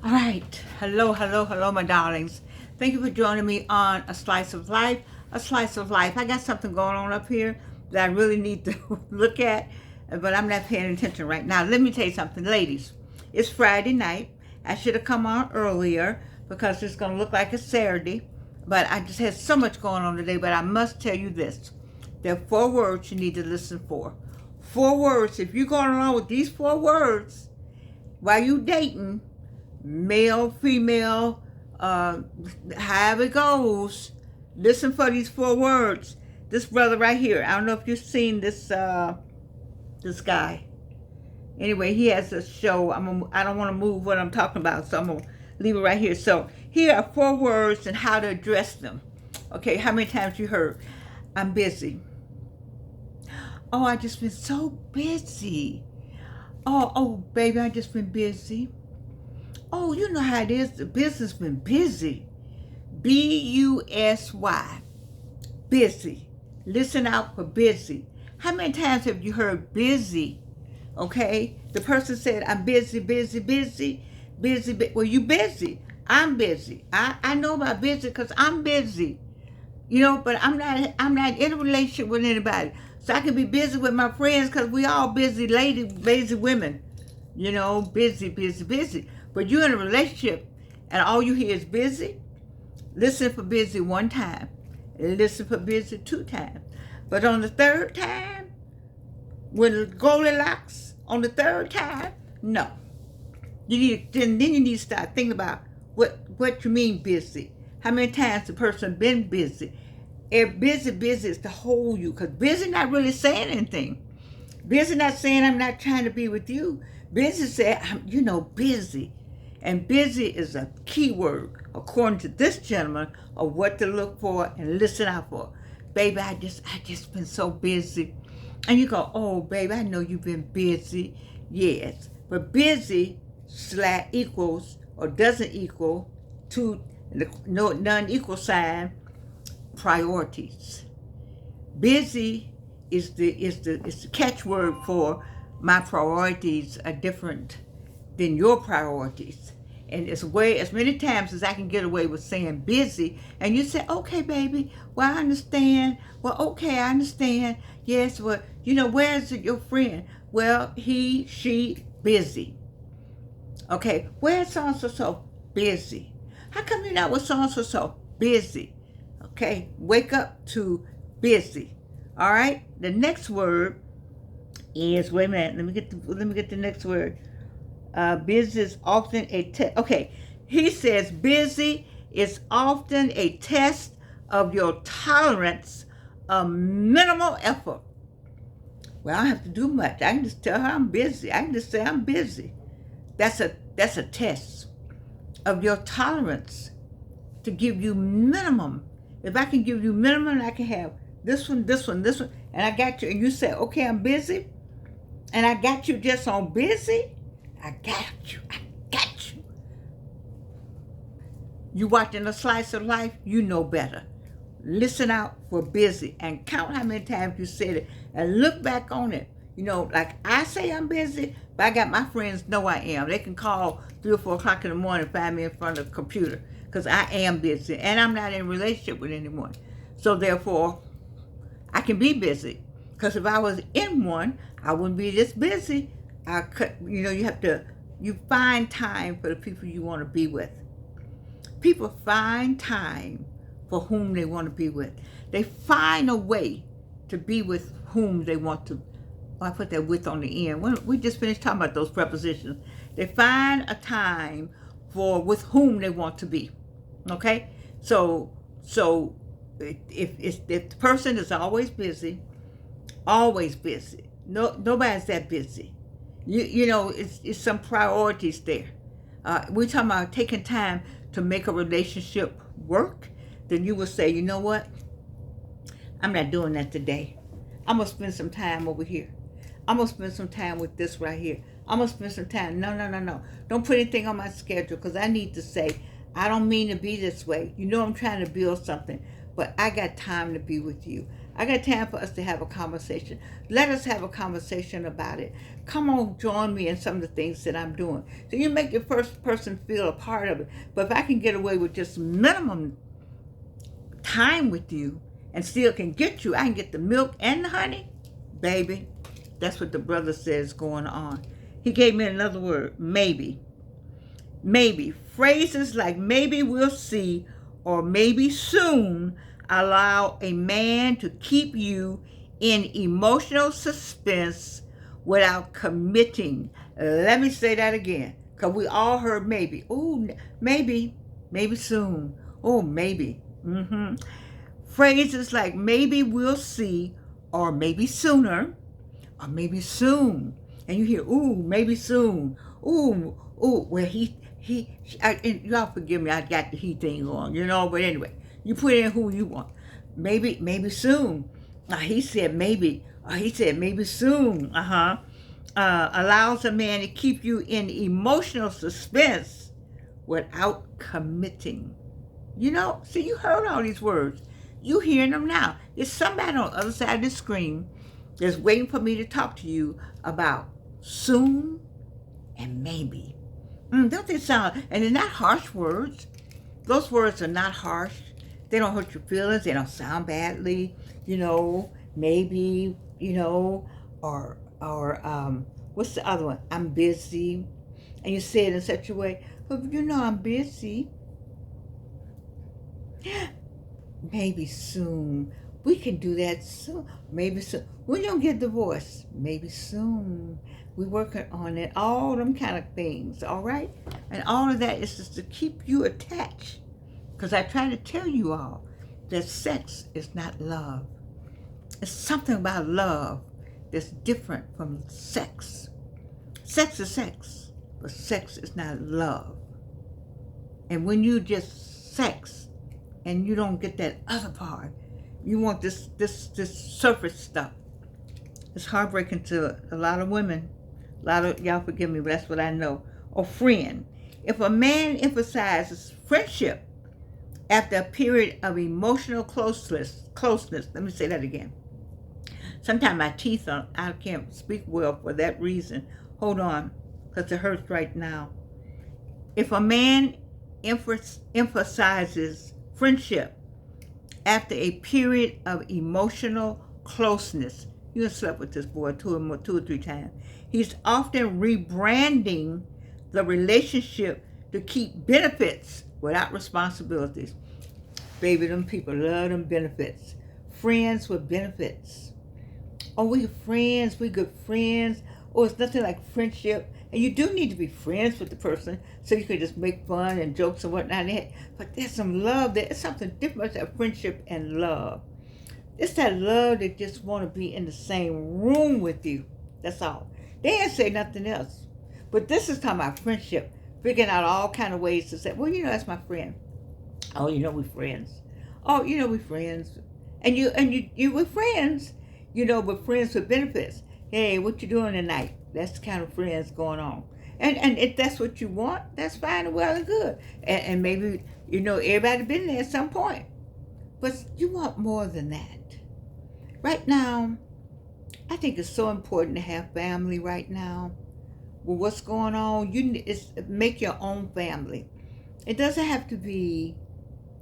All right. Hello, hello, hello, my darlings. Thank you for joining me on A Slice of Life. A Slice of Life. I got something going on up here that I really need to look at, but I'm not paying attention right now. Let me tell you something, ladies. It's Friday night. I should have come on earlier because it's going to look like it's Saturday, but I just had so much going on today. But I must tell you this. There are 4 words you need to listen for. 4 words. If you're going along with these 4 words while you dating, male, female, however it goes, listen for these 4 words. This brother right here, I don't know if you've seen this guy. Anyway, he has a show. I don't want to move what I'm talking about, so I'm going to leave it right here. So here are 4 words and how to address them. Okay, how many times you heard, I'm busy. Oh, I just been so busy. Oh, baby, I just been busy. Oh, you know how it is. The business been busy. B-U-S-Y. Busy. Listen out for busy. How many times have you heard busy? Okay? The person said, I'm busy, busy, busy. Busy. Well, you busy. I'm busy. I know about busy because I'm busy. You know, but I'm not in a relationship with anybody. So I can be busy with my friends because we all busy ladies, busy women. You know, busy, busy, busy. But you're in a relationship and all you hear is busy. Listen for busy 1 time. Listen for busy 2 times. But on the 3rd time, when Goldilocks, on the 3rd time, no. Then you need to start thinking about what you mean busy. How many times the person been busy? If busy is to hold you, because busy not really saying anything. Busy not saying I'm not trying to be with you. Busy said, busy. And busy is a key word, according to this gentleman, of what to look for and listen out for. Baby, I just been so busy. And you go, oh, baby, I know you've been busy. Yes. But busy equals or doesn't equal to no non-equal sign priorities. Busy is the catchword for my priorities are different than your priorities. And as many times as I can get away with saying busy, and you say, okay, baby, well, I understand. Well, okay, I understand. Yes, well, where's your friend? Well, he, she, busy. Okay, where's so busy? How come you're not with so busy? Okay, wake up to busy. All right, the next word is, wait a minute, let me get the next word. Busy is often a test. Okay, he says busy is often a test of your tolerance of minimal effort. Well, I don't have to do much. I can just tell her I'm busy. I can just say I'm busy. That's a test of your tolerance to give you minimum. If I can give you minimum, I can have this one, and I got you, and you say, okay, I'm busy, and I got you just on busy. I got you. You watching A Slice of Life, you know better. Listen out for busy and count how many times you said it and look back on it. Like I say I'm busy, but I got my friends know I am. They can call 3 or 4 o'clock in the morning and find me in front of the computer because I am busy and I'm not in a relationship with anyone. So therefore, I can be busy because if I was in one, I wouldn't be this busy. You find time for the people you want to be with. People find time for whom they want to be with. They find a way to be with whom they want to. I put that with on the end. We just finished talking about those prepositions. They find a time for with whom they want to be. Okay? So if the person is always busy, nobody's that busy. It's some priorities there. We're talking about taking time to make a relationship work. Then you will say, you know what? I'm not doing that today. I'm going to spend some time over here. I'm going to spend some time with this right here. I'm going to spend some time. No. Don't put anything on my schedule because I need to say, I don't mean to be this way. I'm trying to build something, but I got time to be with you. I got time for us to have a conversation. Let us have a conversation about it. Come on, join me in some of the things that I'm doing. So you make your first person feel a part of it. But if I can get away with just minimum time with you and still can get you, I can get the milk and the honey, baby. That's what the brother says going on. He gave me another word, maybe. Maybe. Phrases like maybe we'll see or maybe soon allow a man to keep you in emotional suspense without committing. Let me say that again, because we all heard maybe. Oh, maybe soon. Oh, maybe. Phrases like maybe we'll see or maybe sooner or maybe soon. And you hear, ooh, maybe soon. Ooh, well, and y'all forgive me, I got the he thing on, but anyway, you put in who you want. Maybe soon. He said maybe. He said maybe soon. Allows a man to keep you in emotional suspense without committing. See, you heard all these words. You hearing them now. There's somebody on the other side of the screen that's waiting for me to talk to you about soon and maybe. Don't they sound, and they're not harsh words. Those words are not harsh. They don't hurt your feelings. They don't sound badly, maybe, or what's the other one? I'm busy. And you say it in such a way, but I'm busy. Maybe soon. We can do that soon. Maybe soon. When you get divorced, maybe soon. We're working on it. All them kind of things, all right? And all of that is just to keep you attached. Because I try to tell you all that sex is not love. It's something about love that's different from sex. Sex is sex, but sex is not love. And when you just sex and you don't get that other part, you want this surface stuff. It's heartbreaking to a lot of women. A lot of y'all forgive me, but that's what I know. Or friend. If a man emphasizes friendship after a period of emotional closeness, let me say that again. Sometimes my teeth are, I can't speak well for that reason. Hold on, because it hurts right now. If a man emphasizes friendship after a period of emotional closeness, you have slept with this boy two or three times, he's often rebranding the relationship to keep benefits without responsibilities. Baby, them people love them benefits. Friends with benefits. Oh, we friends, we good friends. Oh, it's nothing like friendship. And you do need to be friends with the person so you can just make fun and jokes and whatnot. But there's some love there. It's something different about friendship and love. It's that love that just want to be in the same room with you. That's all. They ain't say nothing else. But this is talking about friendship. Figuring out all kind of ways to say, well, that's my friend. Oh, we friends. Oh, we friends. And you we're friends. But friends with benefits. Hey, what you doing tonight? That's the kind of friends going on. And if that's what you want, that's fine and well and good. And maybe, everybody been there at some point. But you want more than that. Right now, I think it's so important to have family right now. Well, what's going on? Make your own family. It doesn't have to be,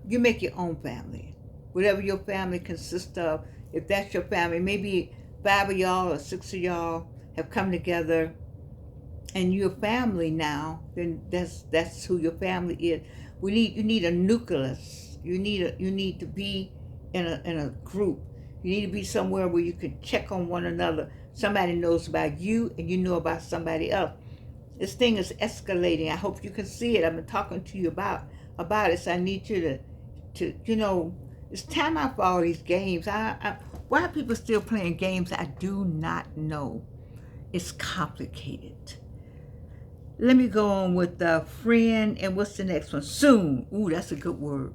you make your own family. Whatever your family consists of, if that's your family, maybe 5 of y'all or 6 of y'all have come together and you're family now, then that's who your family is. You need a nucleus. You need to be in a group. You need to be somewhere where you can check on one another. Somebody knows about you and you know about somebody else. This thing is escalating. I hope you can see it. I've been talking to you about it. So I need you to it's time out for all these games. Why are people still playing games? I do not know. It's complicated. Let me go on with the friend, and what's the next one? Soon. Ooh, that's a good word.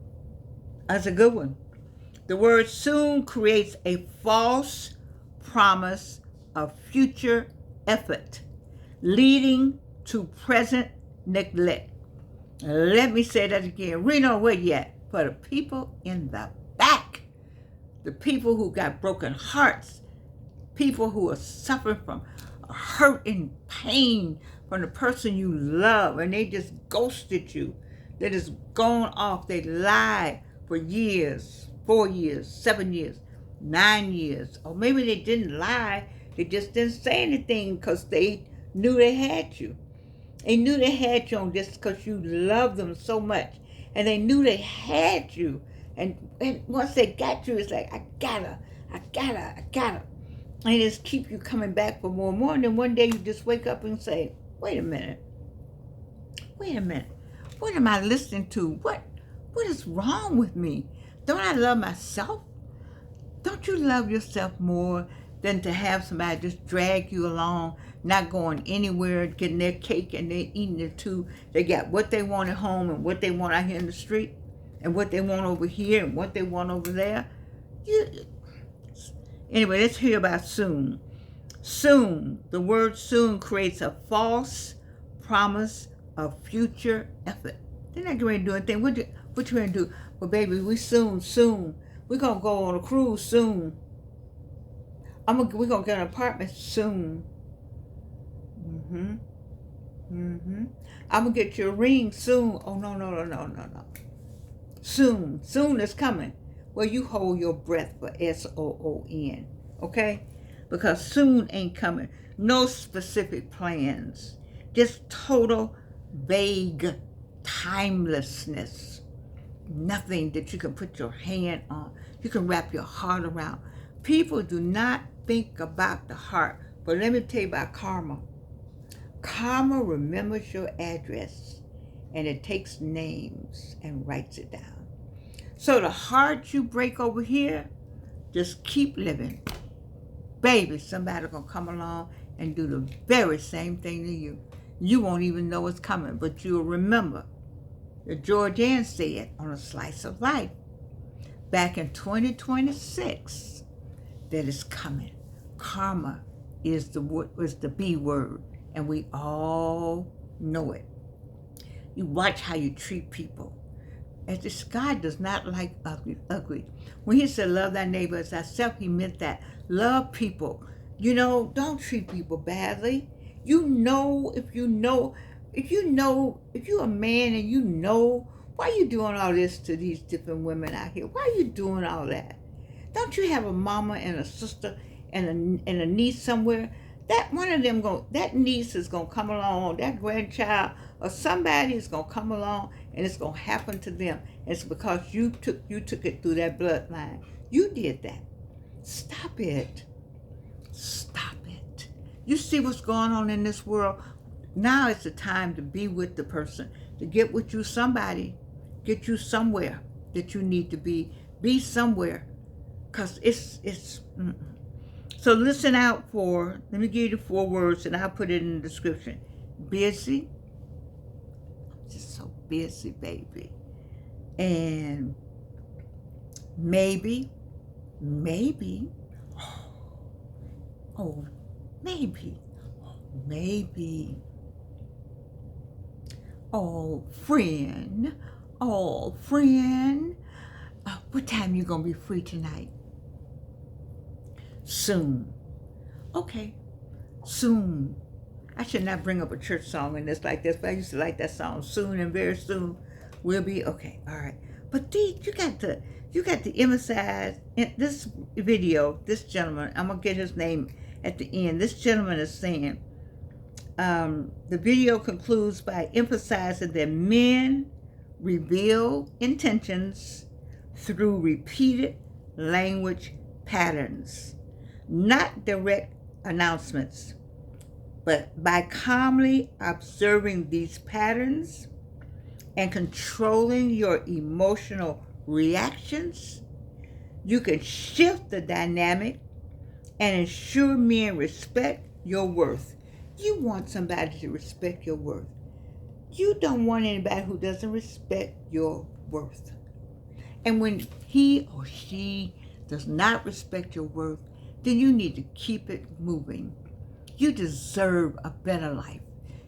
That's a good one. The word soon creates a false promise of future effort, leading to present neglect. Let me say that again. Reno, where you at? For the people in the back. the people who got broken hearts, people who are suffering from hurt and pain from the person you love, and they just ghosted you. They just gone off. They lied for years, 4 years, 7 years, 9 years. Or maybe they didn't lie. They just didn't say anything because they knew they had you. They knew they had you on just because you loved them so much. And they knew they had you. And once they got you, it's like, I gotta. And it just keep you coming back for more and more. And then one day you just wake up and say, wait a minute. What am I listening to? What is wrong with me? Don't I love myself? Don't you love yourself more than to have somebody just drag you along, not going anywhere, getting their cake and they're eating it too? They got what they want at home and what they want out here in the street and what they want over here and what they want over there. Anyway, let's hear about soon. Soon, the word soon creates a false promise of future effort. They're not going to do anything. What you going to do? Well, baby, we soon. We're going to go on a cruise soon. We're going to get an apartment soon. I'm going to get you a ring soon. Oh, no. Soon is coming. Well, you hold your breath for SOON, okay? Because soon ain't coming. No specific plans. Just total vague timelessness. Nothing that you can put your hand on. You can wrap your heart around. People do not think about the heart. But let me tell you about karma. Karma remembers your address, and it takes names and writes it down. So the heart you break over here, just keep living. Baby, somebody gonna come along and do the very same thing to you. You won't even know it's coming, but you'll remember that George Ann said on A Slice of Life back in 2026 that it's coming. Karma is the B word, and we all know it. You watch how you treat people. As this God does not like ugly. When he said love thy neighbor as thyself, he meant that. Love people. Don't treat people badly. If you're a man and why are you doing all this to these different women out here? Why are you doing all that? Don't you have a mama and a sister and a niece somewhere? That niece is gonna come along, that grandchild or somebody is gonna come along and it's gonna happen to them. It's because you took it through that bloodline. You did that. Stop it. You see what's going on in this world? Now it's the time to be with the person, to get with you somebody, get you somewhere that you need to be somewhere, because it's. So listen out for, let me give you the 4 words and I'll put it in the description. Busy. I'm just so busy, baby. And maybe. Oh, maybe. Oh, friend. What time you gonna be free tonight? Soon. Okay, soon. I should not bring up a church song in this like this, but I used to like that song. Soon and very soon we'll be okay. All right. But you got to emphasize in this video. This gentleman, I'm gonna get his name at the end. This gentleman is saying, the video concludes by emphasizing that men reveal intentions through repeated language patterns, not direct announcements, but by calmly observing these patterns and controlling your emotional reactions, you can shift the dynamic and ensure men respect your worth. You want somebody to respect your worth. You don't want anybody who doesn't respect your worth. And when he or she does not respect your worth, then you need to keep it moving. You deserve a better life.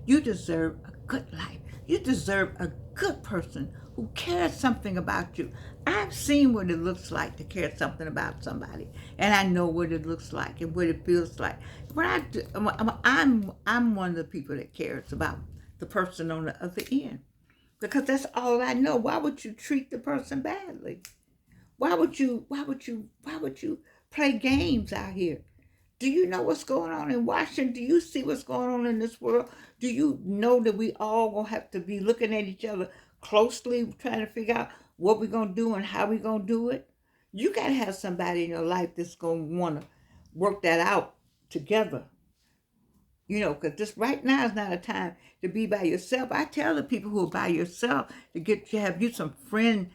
You deserve a good life. You deserve a good person who cares something about you. I've seen what it looks like to care something about somebody, and I know what it looks like and what it feels like. When I'm one of the people that cares about the person on the other end, because that's all I know. Why would you treat the person badly? Why would you play games out here? Do you know what's going on in Washington? Do you see what's going on in this world? Do you know that we all gonna have to be looking at each other closely, trying to figure out what we're gonna do and how we're gonna do it? You gotta have somebody in your life that's gonna wanna work that out together. Because this right now is not a time to be by yourself. I tell the people who are by yourself to have you some friends,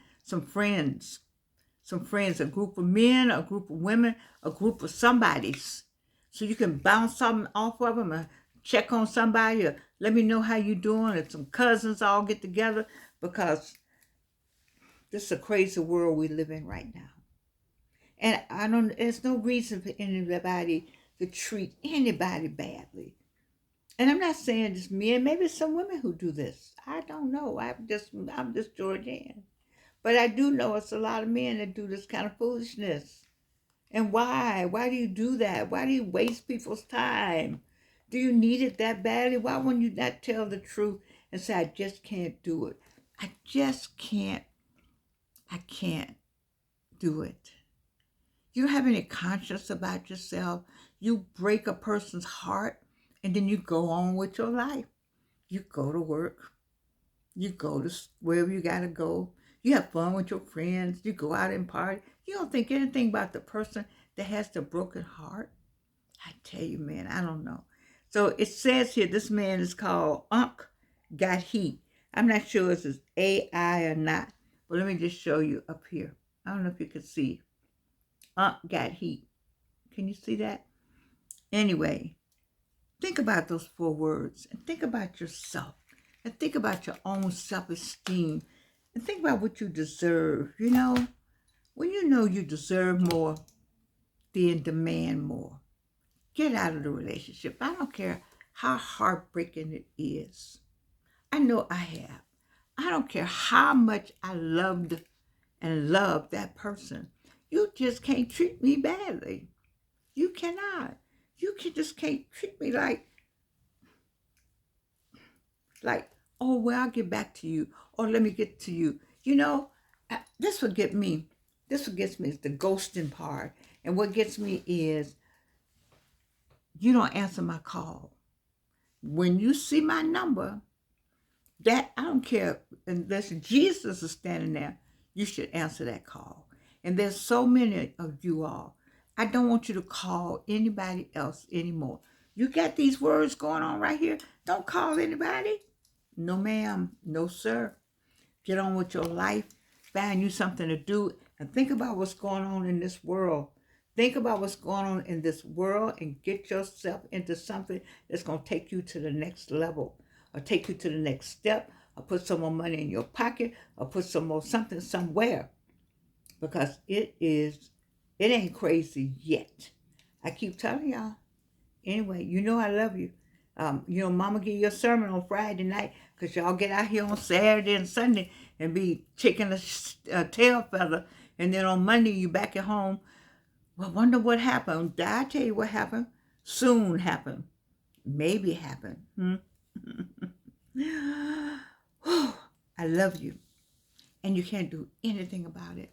a group of men, a group of women, a group of somebodies. So you can bounce something off of them and check on somebody or let me know how you doing, or some cousins all get together, because this is a crazy world we live in right now. And there's no reason for anybody to treat anybody badly. And I'm not saying just men, maybe some women who do this. I don't know. I'm just Georgianne. But I do know it's a lot of men that do this kind of foolishness. And why? Why do you do that? Why do you waste people's time? Do you need it that badly? Why wouldn't you not tell the truth and say, I just can't do it? I just can't. I can't do it. You don't have any conscience about yourself. You break a person's heart and then you go on with your life. You go to work. You go to wherever you got to go. You have fun with your friends. You go out and party. You don't think anything about the person that has the broken heart. I tell you, man, I don't know. So it says here, this man is called Unk Got Heat. I'm not sure if it's AI or not, but let me just show you up here. I don't know if you can see. Unk Got Heat. Can you see that? Anyway, think about those 4 words and think about yourself and think about your own self-esteem and think about what you deserve. When you know you deserve more, then demand more. Get out of the relationship. I don't care how heartbreaking it is. I know I have. I don't care how much I loved and love that person. You just can't treat me badly. You cannot. Just can't treat me like, oh, well, I'll get back to you, or let me get to you. This would get me. This what gets me is the ghosting part. And what gets me is you don't answer my call. When you see my number, that I don't care, unless Jesus is standing there, you should answer that call. And there's so many of you all. I don't want you to call anybody else anymore. You got these words going on right here. Don't call anybody. No, ma'am. No, sir. Get on with your life. Find you something to do. And think about what's going on in this world. Think about what's going on in this world and get yourself into something that's going to take you to the next level, or take you to the next step, or put some more money in your pocket, or put some more something somewhere. Because it ain't crazy yet. I keep telling y'all. Anyway, I love you. Mama give you a sermon on Friday night, because y'all get out here on Saturday and Sunday and be checking a tail feather. And then on Monday, you back at home. Well, wonder what happened. I tell you what happened. Soon happened. Maybe happened. I love you. And you can't do anything about it.